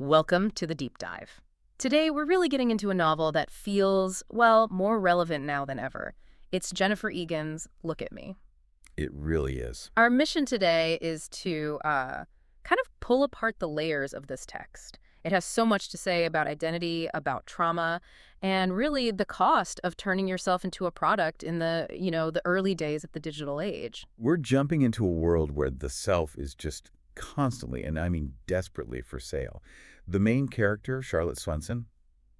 Welcome to the deep dive. Today, we're really getting into a novel that feels, well, more relevant now than ever. It's Jennifer Egan's Look at Me. It really is. Our mission today is to kind of pull apart the layers of this text. It has so much to say about identity, about trauma, and really the cost of turning yourself into a product in the early days of the digital age. We're jumping into a world where the self is just constantly, and I mean desperately, for sale. The main character, Charlotte Swenson,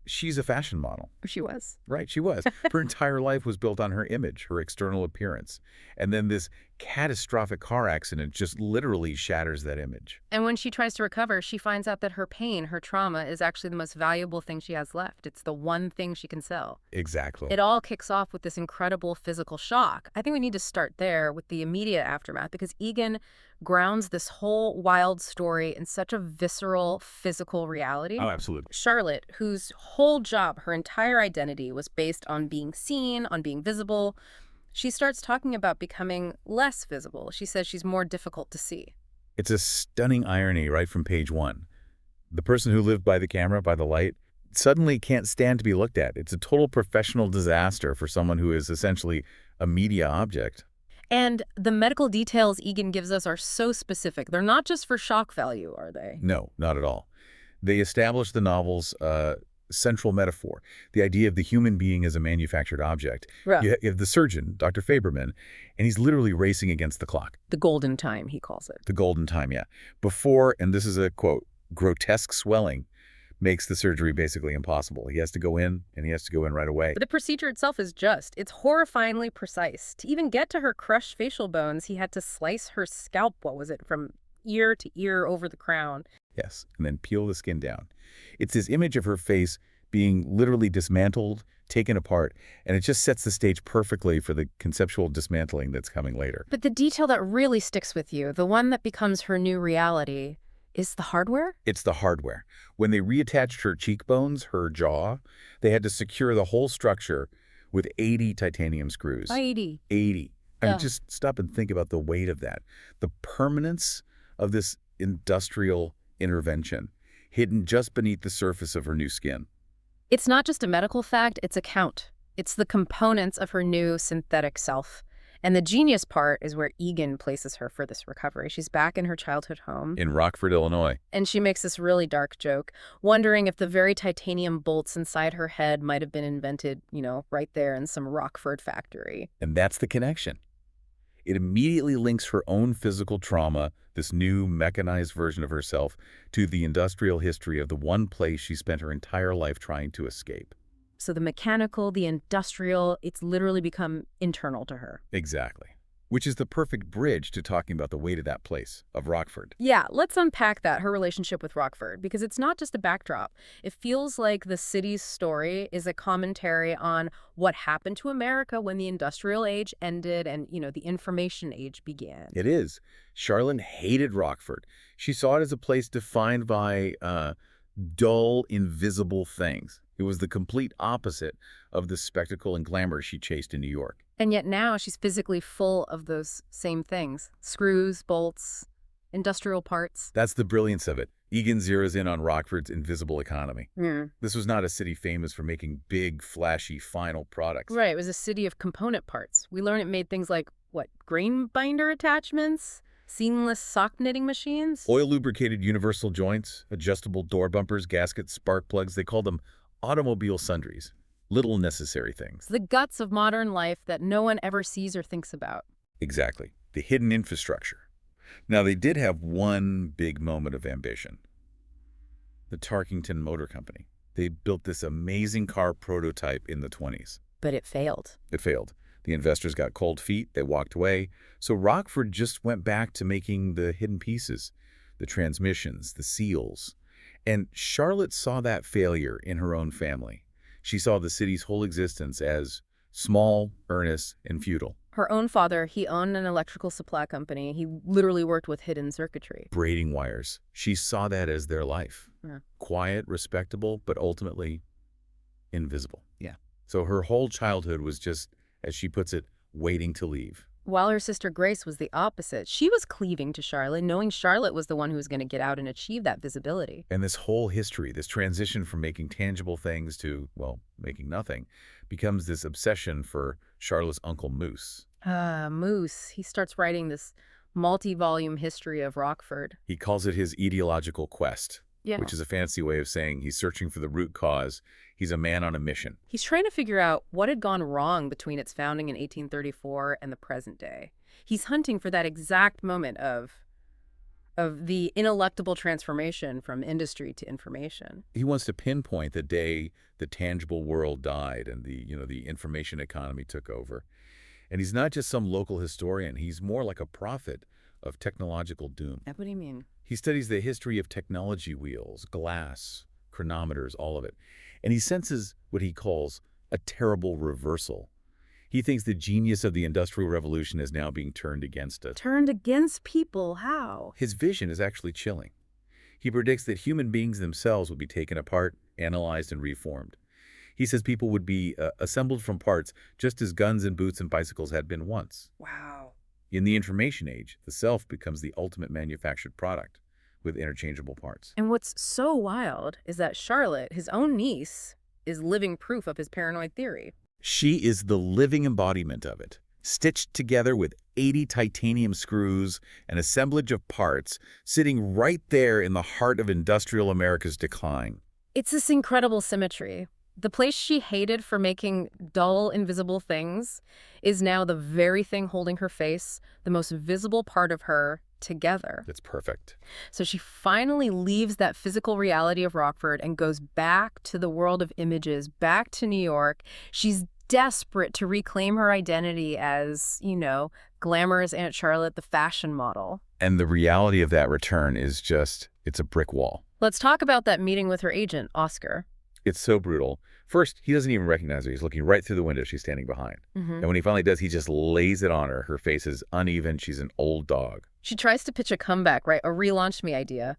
she's a fashion model. She was. Right, she was. Her entire life was built on her image, her external appearance. And then this catastrophic car accident just literally shatters that image. And when she tries to recover, she finds out that her pain, her trauma, is actually the most valuable thing she has left. It's the one thing she can sell. Exactly. It all kicks off with this incredible physical shock. I think we need to start there with the immediate aftermath because Egan grounds this whole wild story in such a visceral, physical reality. Oh, absolutely. Charlotte, whose whole job, her entire identity was based on being seen, on being visible, she starts talking about becoming less visible. She says she's more difficult to see. It's a stunning irony right from page one. The person who lived by the camera, by the light, suddenly can't stand to be looked at. It's a total professional disaster for someone who is essentially a media object. And the medical details Egan gives us are so specific. They're not just for shock value, are they? No, not at all. They establish the novel's central metaphor, the idea of the human being as a manufactured object. Right. You have the surgeon, Dr. Faberman, and he's literally racing against the clock. The golden time, he calls it. The golden time, yeah. Before, and this is a quote, grotesque swelling makes the surgery basically impossible. He has to go in, and he has to go in right away. But the procedure itself is it's horrifyingly precise. To even get to her crushed facial bones, he had to slice her scalp, from ear to ear over the crown. Yes, and then peel the skin down. It's this image of her face being literally dismantled, taken apart, and it just sets the stage perfectly for the conceptual dismantling that's coming later. But the detail that really sticks with you, the one that becomes her new reality, is the hardware? It's the hardware. When they reattached her cheekbones, her jaw, they had to secure the whole structure with 80 titanium screws. 80. 80. I mean, just stop and think about the weight of that. The permanence of this industrial intervention hidden just beneath the surface of her new skin. It's not just a medical fact, it's a count. It's the components of her new synthetic self. And the genius part is where Egan places her for this recovery. She's back in her childhood home. In Rockford, Illinois. And she makes this really dark joke, wondering if the very titanium bolts inside her head might have been invented, right there in some Rockford factory. And that's the connection. It immediately links her own physical trauma, this new mechanized version of herself, to the industrial history of the one place she spent her entire life trying to escape. So the mechanical, the industrial, it's literally become internal to her. Exactly. Which is the perfect bridge to talking about the weight of that place, of Rockford. Yeah, let's unpack that, her relationship with Rockford, because it's not just a backdrop. It feels like the city's story is a commentary on what happened to America when the industrial age ended and, the information age began. It is. Charlotte hated Rockford. She saw it as a place defined by dull, invisible things. It was the complete opposite of the spectacle and glamour she chased in New York. And yet now she's physically full of those same things. Screws, bolts, industrial parts. That's the brilliance of it. Egan zeroes in on Rockford's invisible economy. This was not a city famous for making big, flashy, final products. Right, it was a city of component parts. We learned it made things like, grain binder attachments? Seamless sock knitting machines? Oil-lubricated universal joints, adjustable door bumpers, gaskets, spark plugs. They called them automobile sundries. Little necessary things. The guts of modern life that no one ever sees or thinks about. Exactly. The hidden infrastructure. Now, they did have one big moment of ambition. The Tarkington Motor Company. They built this amazing car prototype in the 20s. But it failed. It failed. The investors got cold feet. They walked away. So Rockford just went back to making the hidden pieces, the transmissions, the seals. And Charlotte saw that failure in her own family. She saw the city's whole existence as small, earnest, and futile. Her own father, he owned an electrical supply company. He literally worked with hidden circuitry. Braiding wires. She saw that as their life. Yeah. Quiet, respectable, but ultimately invisible. Yeah. So her whole childhood was just, as she puts it, waiting to leave. while her sister Grace was the opposite. She was cleaving to Charlotte, knowing Charlotte was the one who was going to get out and achieve that visibility. And this whole history, this transition from making tangible things to, well, making nothing, becomes this obsession for Charlotte's Uncle Moose. Moose. He starts writing this multi-volume history of Rockford. He calls it his ideological quest, Yeah. which is a fancy way of saying he's searching for the root cause. He's a man on a mission. He's trying to figure out what had gone wrong between its founding in 1834 and the present day. He's hunting for that exact moment of the ineluctable transformation from industry to information. He wants to pinpoint the day the tangible world died and the information economy took over. And he's not just some local historian. He's more like a prophet of technological doom. What do you mean? He studies the history of technology wheels, glass, chronometers, all of it. And he senses what he calls a terrible reversal. He thinks the genius of the Industrial Revolution is now being turned against us. Turned against people? How? His vision is actually chilling. He predicts that human beings themselves will be taken apart, analyzed, and reformed. He says people would be assembled from parts just as guns and boots and bicycles had been once. Wow. In the information age, the self becomes the ultimate manufactured product with interchangeable parts. And what's so wild is that Charlotte, his own niece, is living proof of his paranoid theory. She is the living embodiment of it, stitched together with 80 titanium screws, an assemblage of parts, sitting right there in the heart of industrial America's decline. It's this incredible symmetry. The place she hated for making dull, invisible things is now the very thing holding her face, the most visible part of her, together. That's perfect. So she finally leaves that physical reality of Rockford and goes back to the world of images, back to New York. She's desperate to reclaim her identity as, glamorous Aunt Charlotte, the fashion model. And the reality of that return is just, it's a brick wall. Let's talk about that meeting with her agent, Oscar. It's so brutal. First, he doesn't even recognize her. He's looking right through the window she's standing behind. Mm-hmm. And when he finally does, he just lays it on her. Her face is uneven. She's an old dog. She tries to pitch a comeback, right? A relaunch me idea.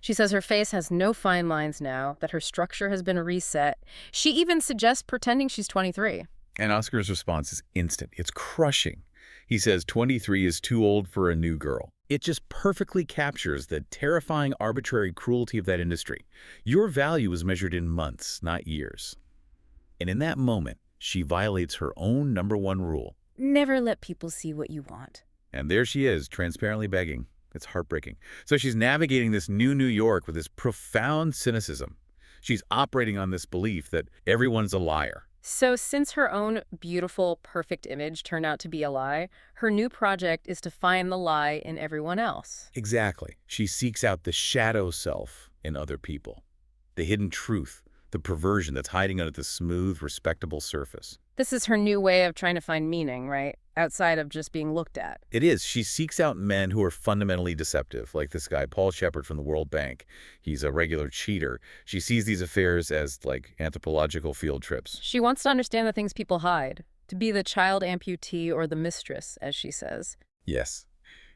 She says her face has no fine lines now, that her structure has been reset. She even suggests pretending she's 23. And Oscar's response is instant. It's crushing. He says 23 is too old for a new girl. It just perfectly captures the terrifying arbitrary cruelty of that industry. Your value is measured in months, not years. And in that moment, she violates her own #1 rule. Never let people see what you want. And there she is, transparently begging. It's heartbreaking. So she's navigating this new New York with this profound cynicism. She's operating on this belief that everyone's a liar. So since her own beautiful, perfect image turned out to be a lie, her new project is to find the lie in everyone else. Exactly. She seeks out the shadow self in other people, the hidden truth, the perversion that's hiding under the smooth, respectable surface. This is her new way of trying to find meaning, right? Outside of just being looked at. It is. She seeks out men who are fundamentally deceptive, like this guy, Paul Shepard from the World Bank. He's a regular cheater. She sees these affairs as, like, anthropological field trips. She wants to understand the things people hide, to be the child amputee or the mistress, as she says. Yes.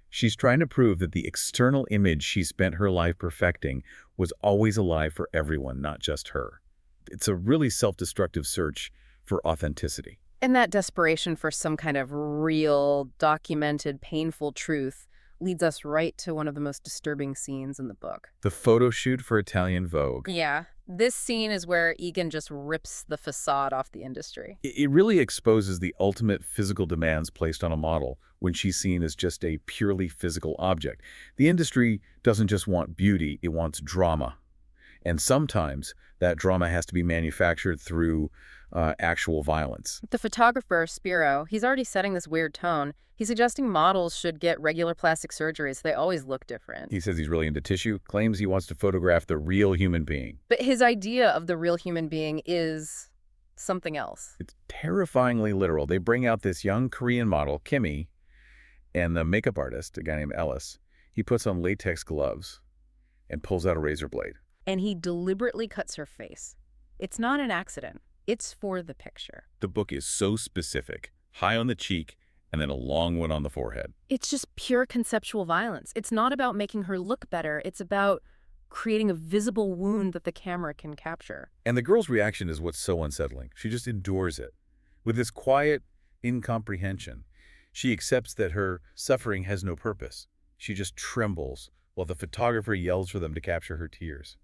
She's trying to prove that the external image she spent her life perfecting was always a lie for everyone, not just her. It's a really self-destructive search for authenticity. And that desperation for some kind of real, documented, painful truth leads us right to one of the most disturbing scenes in the book. The photo shoot for Italian Vogue. Yeah. This scene is where Egan just rips the facade off the industry. It really exposes the ultimate physical demands placed on a model when she's seen as just a purely physical object. The industry doesn't just want beauty, it wants drama. And sometimes that drama has to be manufactured through actual violence. The photographer, Spiro, he's already setting this weird tone. He's suggesting models should get regular plastic surgery so they always look different. He says he's really into tissue, claims he wants to photograph the real human being. But his idea of the real human being is something else. It's terrifyingly literal. They bring out this young Korean model, Kimmy, and the makeup artist, a guy named Ellis. He puts on latex gloves and pulls out a razor blade. And he deliberately cuts her face. It's not an accident. It's for the picture. The book is so specific, high on the cheek, and then a long one on the forehead. It's just pure conceptual violence. It's not about making her look better. It's about creating a visible wound that the camera can capture. And the girl's reaction is what's so unsettling. She just endures it. With this quiet incomprehension, She accepts that her suffering has no purpose. She just trembles while the photographer yells for them to capture her tears.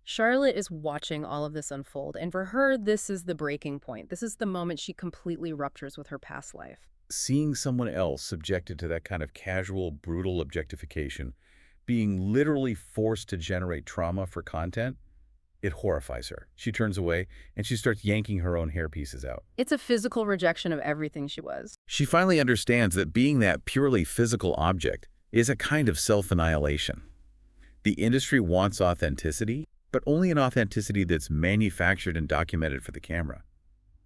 Charlotte is watching all of this unfold, and for her, this is the breaking point. This is the moment she completely ruptures with her past life. Seeing someone else subjected to that kind of casual, brutal objectification, being literally forced to generate trauma for content, it horrifies her. She turns away and she starts yanking her own hairpieces out. It's a physical rejection of everything she was. She finally understands that being that purely physical object is a kind of self-annihilation. The industry wants authenticity, but only an authenticity that's manufactured and documented for the camera.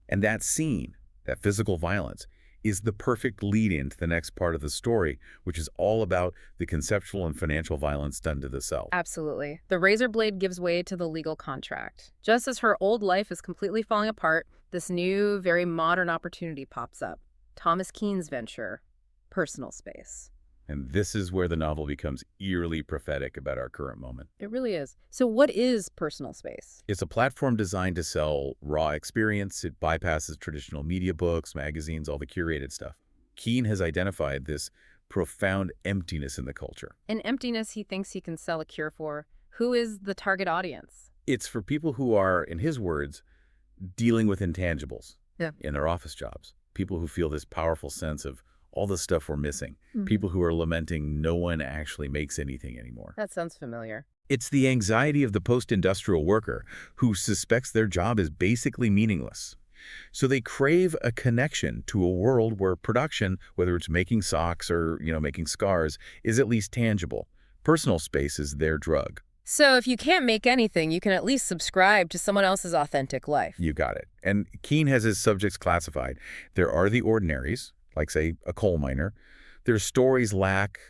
And that scene, that physical violence, is the perfect lead-in to the next part of the story, which is all about the conceptual and financial violence done to the self. Absolutely. The razor blade gives way to the legal contract. Just as her old life is completely falling apart, this new, very modern opportunity pops up. Thomas Keane's venture, personal space. And this is where the novel becomes eerily prophetic about our current moment. It really is. So what is personal space? It's a platform designed to sell raw experience. It bypasses traditional media books, magazines, all the curated stuff. Keane has identified this profound emptiness in the culture. An emptiness he thinks he can sell a cure for. Who is the target audience? It's for people who are, in his words, dealing with intangibles Yeah. in their office jobs. People who feel this powerful sense of all the stuff we're missing. Mhm. People who are lamenting no one actually makes anything anymore. That sounds familiar. It's the anxiety of the post-industrial worker who suspects their job is basically meaningless. So they crave a connection to a world where production, whether it's making socks or, making scars, is at least tangible. Personal space is their drug. So if you can't make anything, you can at least subscribe to someone else's authentic life. You got it. And Keane has his subjects classified. There are the ordinaries, like, say, a coal miner. Their stories lack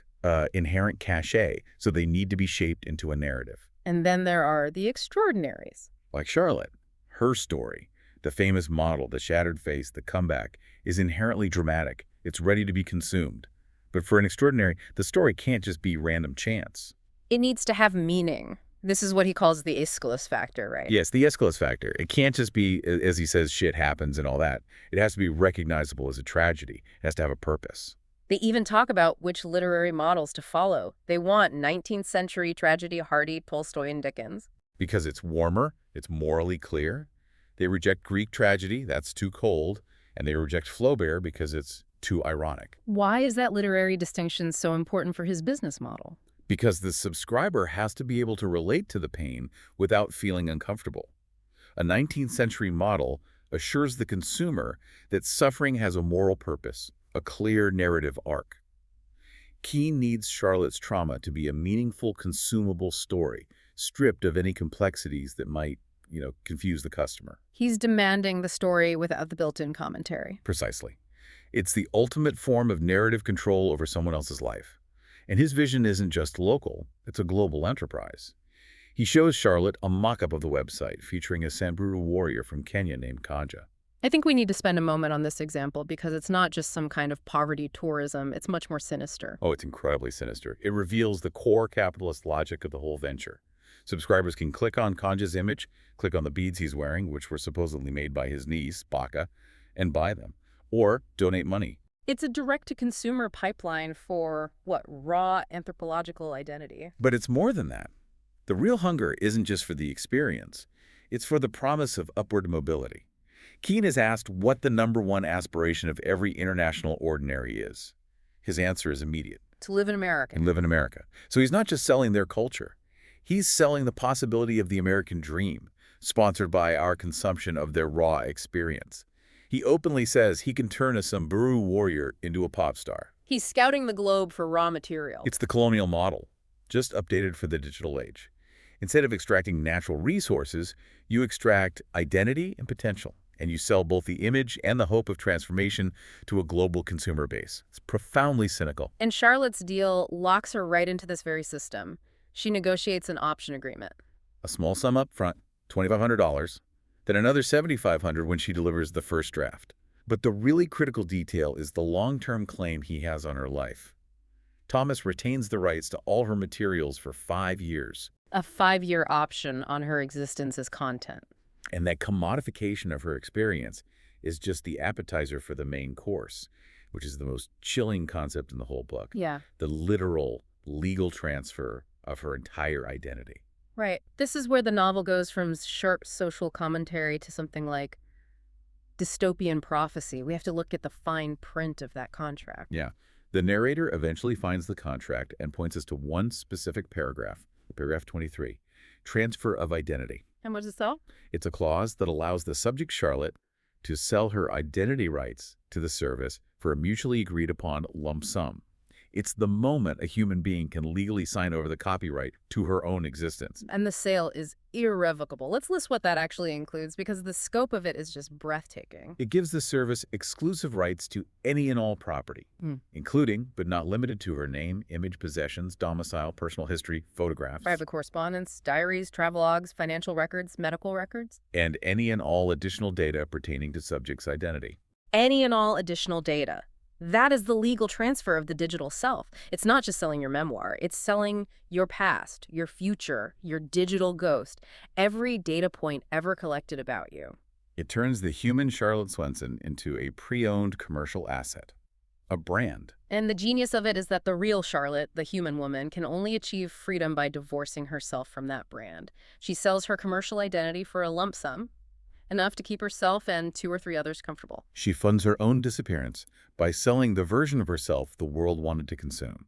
inherent cachet, so they need to be shaped into a narrative. And then there are the extraordinaries. Like Charlotte. Her story, the famous model, the shattered face, the comeback, is inherently dramatic. It's ready to be consumed. But for an extraordinary, the story can't just be random chance. It needs to have meaning. This is what he calls the Aeschylus factor, right? Yes, the Aeschylus factor. It can't just be, as he says, shit happens and all that. It has to be recognizable as a tragedy. It has to have a purpose. They even talk about which literary models to follow. They want 19th century tragedy Hardy, Tolstoy, and Dickens. Because it's warmer, it's morally clear. They reject Greek tragedy, that's too cold, and they reject Flaubert because it's too ironic. Why is that literary distinction so important for his business model? Because the subscriber has to be able to relate to the pain without feeling uncomfortable. A 19th century model assures the consumer that suffering has a moral purpose, a clear narrative arc. Keane needs Charlotte's trauma to be a meaningful, consumable story, stripped of any complexities that might, confuse the customer. He's demanding the story without the built-in commentary. Precisely. It's the ultimate form of narrative control over someone else's life. And his vision isn't just local, it's a global enterprise. He shows Charlotte a mock-up of the website featuring a Samburu warrior from Kenya named Kanja. I think we need to spend a moment on this example because it's not just some kind of poverty tourism, it's much more sinister. Oh, it's incredibly sinister. It reveals the core capitalist logic of the whole venture. Subscribers can click on Kanja's image, click on the beads he's wearing, which were supposedly made by his niece, Baka, and buy them. Or donate money. It's a direct-to-consumer pipeline for, raw anthropological identity. But it's more than that. The real hunger isn't just for the experience. It's for the promise of upward mobility. Keane is asked what the #1 aspiration of every international ordinary is. His answer is immediate. To live in America. And live in America. So he's not just selling their culture. He's selling the possibility of the American dream, sponsored by our consumption of their raw experience. He openly says he can turn a Samburu warrior into a pop star. He's scouting the globe for raw material. It's the colonial model, just updated for the digital age. Instead of extracting natural resources, you extract identity and potential, and you sell both the image and the hope of transformation to a global consumer base. It's profoundly cynical. And Charlotte's deal locks her right into this very system. She negotiates an option agreement. A small sum up front, $2,500, then another $7,500 when she delivers the first draft. But the really critical detail is the long-term claim he has on her life. Thomas retains the rights to all her materials for 5 years. A 5-year option on her existence as content. And that commodification of her experience is just the appetizer for the main course. which is the most chilling concept in the whole book. Yeah. The literal legal transfer of her entire identity. Right. This is where the novel goes from sharp social commentary to something like dystopian prophecy. We have to look at the fine print of that contract. Yeah. The narrator eventually finds the contract and points us to one specific paragraph, paragraph 23, transfer of identity. And what does it sell? It's a clause that allows the subject Charlotte to sell her identity rights to the service for a mutually agreed upon lump sum. It's the moment a human being can legally sign over the copyright to her own existence. And the sale is irrevocable. Let's list what that actually includes because the scope of it is just breathtaking. It gives the service exclusive rights to any and all property, including, but not limited to, her name, image, possessions, domicile, personal history, photographs, Private correspondence, diaries, travelogues, financial records, medical records. and any and all additional data pertaining to subject's identity. Any and all additional data. That is the legal transfer of the digital self. It's not just selling your memoir. It's selling your past, your future, your digital ghost, every data point ever collected about you. It turns the human Charlotte Swenson into a pre-owned commercial asset, a brand. And the genius of it is that the real Charlotte, the human woman, can only achieve freedom by divorcing herself from that brand. She sells her commercial identity for a lump sum, enough to keep herself and 2 or 3 others comfortable. She funds her own disappearance by selling the version of herself the world wanted to consume.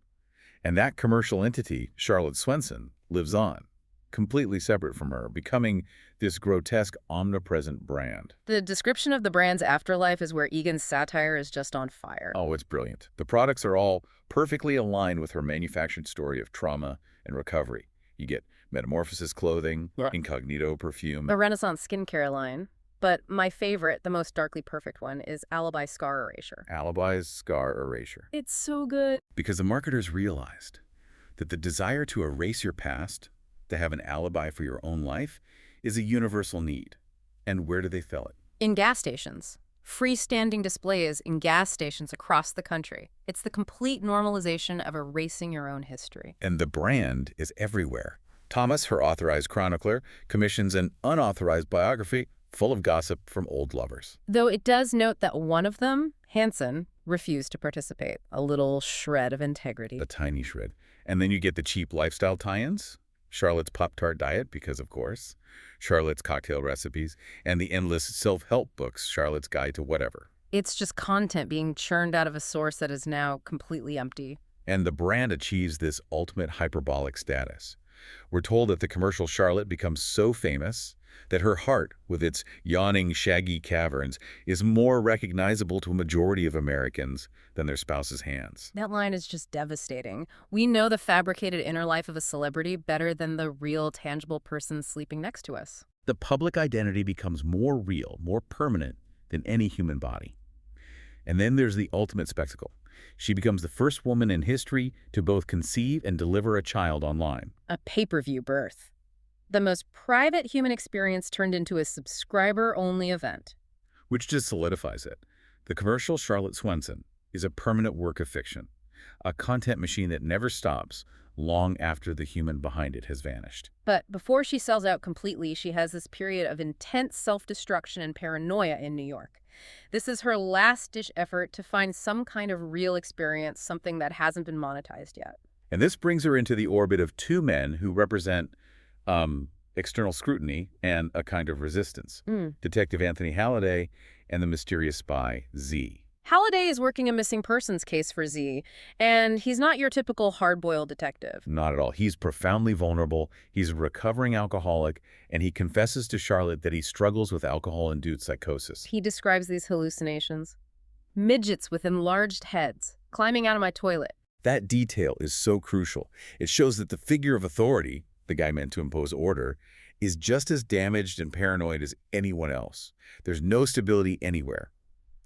And that commercial entity, Charlotte Swenson, lives on, completely separate from her, becoming this grotesque, omnipresent brand. The description of the brand's afterlife is where Egan's satire is just on fire. Oh, it's brilliant. The products are all perfectly aligned with her manufactured story of trauma and recovery. You get Metamorphosis clothing, Incognito perfume, A Renaissance skincare line. But my favorite, the most darkly perfect one, is Alibi Scar Erasure. Alibi's scar erasure. It's so good. Because the marketers realized that the desire to erase your past, to have an alibi for your own life, is a universal need. And where do they fill it? In gas stations. Freestanding displays in gas stations across the country. It's the complete normalization of erasing your own history. And the brand is everywhere. Thomas, her authorized chronicler, commissions an unauthorized biography full of gossip from old lovers. Though it does note that one of them, Hansen, refused to participate. A little shred of integrity. A tiny shred. And then you get the cheap lifestyle tie-ins, Charlotte's Pop-Tart diet, because of course, Charlotte's cocktail recipes, and the endless self-help books, Charlotte's Guide to Whatever. It's just content being churned out of a source that is now completely empty. And the brand achieves this ultimate hyperbolic status. We're told that the commercial Charlotte becomes so famous that her heart, with its yawning, shaggy caverns, is more recognizable to a majority of Americans than their spouse's hands. That line is just devastating. We know the fabricated inner life of a celebrity better than the real, tangible person sleeping next to us. The public identity becomes more real, more permanent than any human body. And then there's the ultimate spectacle. She becomes the first woman in history to both conceive and deliver a child online. A pay-per-view birth. The most private human experience turned into a subscriber-only event. Which just solidifies it. The commercial Charlotte Swenson is a permanent work of fiction, a content machine that never stops long after the human behind it has vanished. But before she sells out completely, she has this period of intense self-destruction and paranoia in New York. This is her last-ditch effort to find some kind of real experience, something that hasn't been monetized yet. And this brings her into the orbit of 2 men who represent external scrutiny and a kind of resistance. Detective Anthony Halliday and the mysterious spy, Z. Halliday is working a missing persons case for Z, and he's not your typical hard-boiled detective. Not at all. He's profoundly vulnerable, he's a recovering alcoholic, and he confesses to Charlotte that he struggles with alcohol-induced psychosis. He describes these hallucinations. Midgets with enlarged heads, climbing out of my toilet. That detail is so crucial. It shows that the figure of authority, the guy meant to impose order, is just as damaged and paranoid as anyone else. There's no stability anywhere.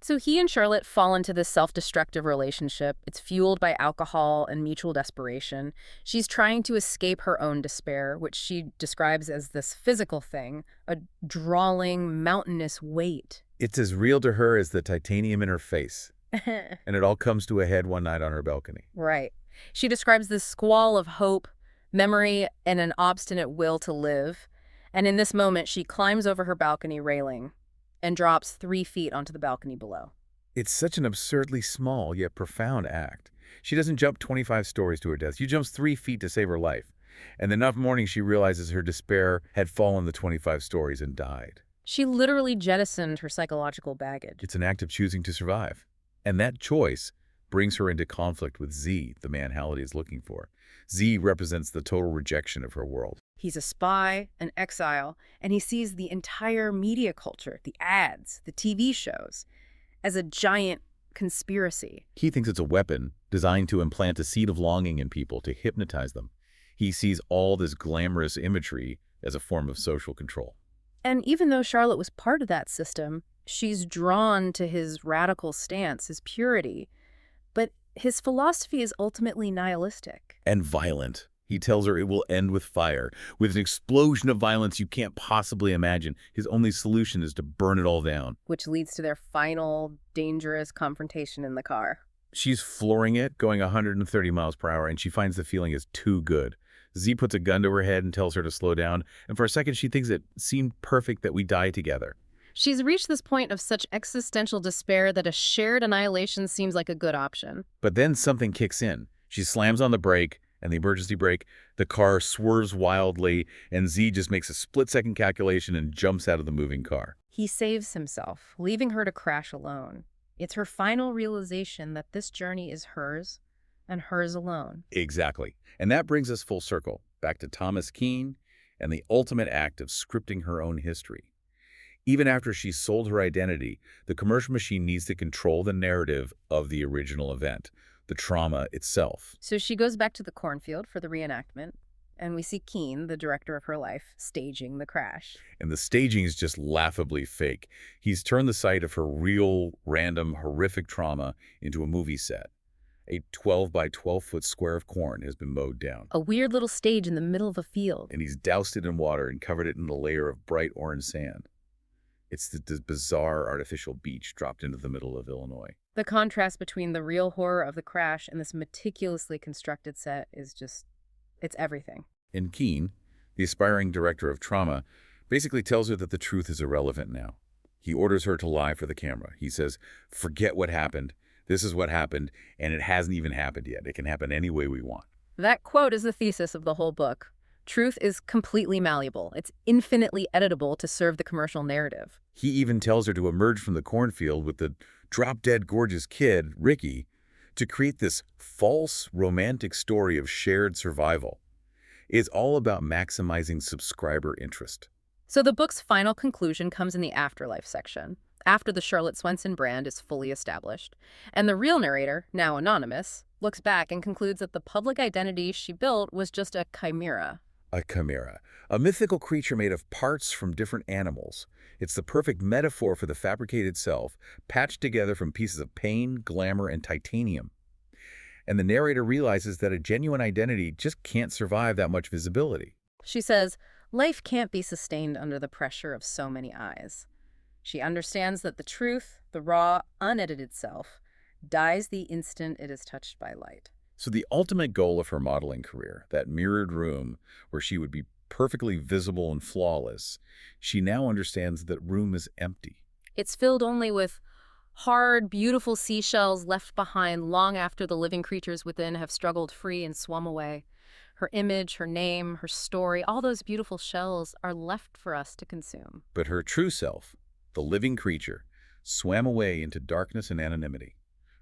So he and Charlotte fall into this self-destructive relationship. It's fueled by alcohol and mutual desperation. She's trying to escape her own despair, which she describes as this physical thing, a drawling, mountainous weight. It's as real to her as the titanium in her face. And it all comes to a head one night on her balcony. Right. She describes this squall of hope, memory, and an obstinate will to live. And in this moment, she climbs over her balcony railing and drops 3 feet onto the balcony below. It's such an absurdly small yet profound act. She doesn't jump 25 stories to her death. She jumps 3 feet to save her life. And the next morning she realizes her despair had fallen the 25 stories and died. She literally jettisoned her psychological baggage. It's an act of choosing to survive. And that choice brings her into conflict with Z, the man Halliday is looking for. Z represents the total rejection of her world. He's a spy, an exile, and he sees the entire media culture, the ads, the TV shows, as a giant conspiracy. He thinks it's a weapon designed to implant a seed of longing in people to hypnotize them. He sees all this glamorous imagery as a form of social control. And even though Charlotte was part of that system, she's drawn to his radical stance, his purity. But his philosophy is ultimately nihilistic. And violent. He tells her it will end with fire, with an explosion of violence you can't possibly imagine. His only solution is to burn it all down. Which leads to their final, dangerous confrontation in the car. She's flooring it, going 130 miles per hour, and she finds the feeling is too good. Z puts a gun to her head and tells her to slow down, and for a second she thinks it seemed perfect that we die together. She's reached this point of such existential despair that a shared annihilation seems like a good option. But then something kicks in. She slams on the brake, and the emergency brake. The car swerves wildly, and Z just makes a split-second calculation and jumps out of the moving car. He saves himself, leaving her to crash alone. It's her final realization that this journey is hers, and hers alone. Exactly. And that brings us full circle, back to Thomas Keene and the ultimate act of scripting her own history. Even after she's sold her identity, the commercial machine needs to control the narrative of the original event, the trauma itself. So she goes back to the cornfield for the reenactment, and we see Keene, the director of her life, staging the crash. And the staging is just laughably fake. He's turned the site of her real, random, horrific trauma into a movie set. A 12 by 12-foot square of corn has been mowed down. A weird little stage in the middle of a field. And he's doused it in water and covered it in a layer of bright orange sand. It's the bizarre artificial beach dropped into the middle of Illinois. The contrast between the real horror of the crash and this meticulously constructed set is just, it's everything. And Keene, the aspiring director of trauma, basically tells her that the truth is irrelevant now. He orders her to lie for the camera. He says, forget what happened. This is what happened, and it hasn't even happened yet. It can happen any way we want. That quote is the thesis of the whole book. Truth is completely malleable. It's infinitely editable to serve the commercial narrative. He even tells her to emerge from the cornfield with the drop-dead gorgeous kid, Ricky, to create this false romantic story of shared survival. It's all about maximizing subscriber interest. So the book's final conclusion comes in the afterlife section, after the Charlotte Swenson brand is fully established. And the real narrator, now anonymous, looks back and concludes that the public identity she built was just a chimera. A chimera, a mythical creature made of parts from different animals. It's the perfect metaphor for the fabricated self, patched together from pieces of pain, glamour, and titanium. And the narrator realizes that a genuine identity just can't survive that much visibility. She says, life can't be sustained under the pressure of so many eyes. She understands that the truth, the raw, unedited self, dies the instant it is touched by light. So the ultimate goal of her modeling career, that mirrored room where she would be perfectly visible and flawless, she now understands that room is empty. It's filled only with hard, beautiful seashells left behind long after the living creatures within have struggled free and swum away. Her image, her name, her story, all those beautiful shells are left for us to consume. But her true self, the living creature, swam away into darkness and anonymity.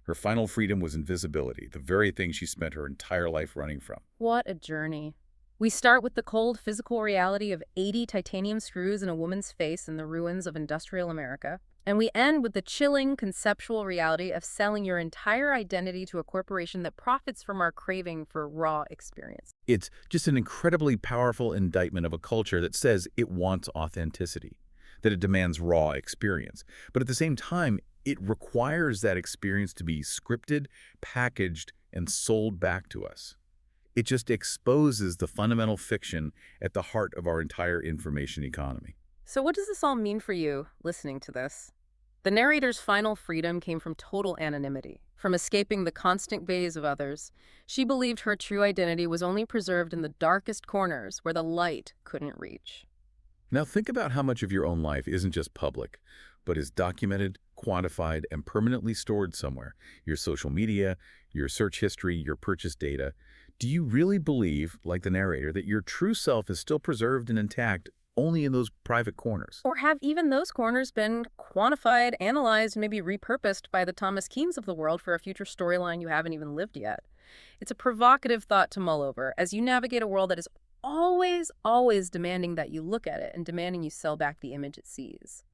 Her final freedom was invisibility, the very thing she spent her entire life running from. What a journey. We start with the cold physical reality of 80 titanium screws in a woman's face in the ruins of industrial America. And we end with the chilling conceptual reality of selling your entire identity to a corporation that profits from our craving for raw experience. It's just an incredibly powerful indictment of a culture that says it wants authenticity, that it demands raw experience. But at the same time, it requires that experience to be scripted, packaged, and sold back to us. It just exposes the fundamental fiction at the heart of our entire information economy. So what does this all mean for you, listening to this? The narrator's final freedom came from total anonymity, from escaping the constant gaze of others. She believed her true identity was only preserved in the darkest corners where the light couldn't reach. Now think about how much of your own life isn't just public, but is documented, quantified, and permanently stored somewhere. Your social media, your search history, your purchase data. Do you really believe, like the narrator, that your true self is still preserved and intact only in those private corners? Or have even those corners been quantified, analyzed, maybe repurposed by the Thomas Keanes of the world for a future storyline you haven't even lived yet? It's a provocative thought to mull over as you navigate a world that is always, always demanding that you look at it and demanding you sell back the image it sees.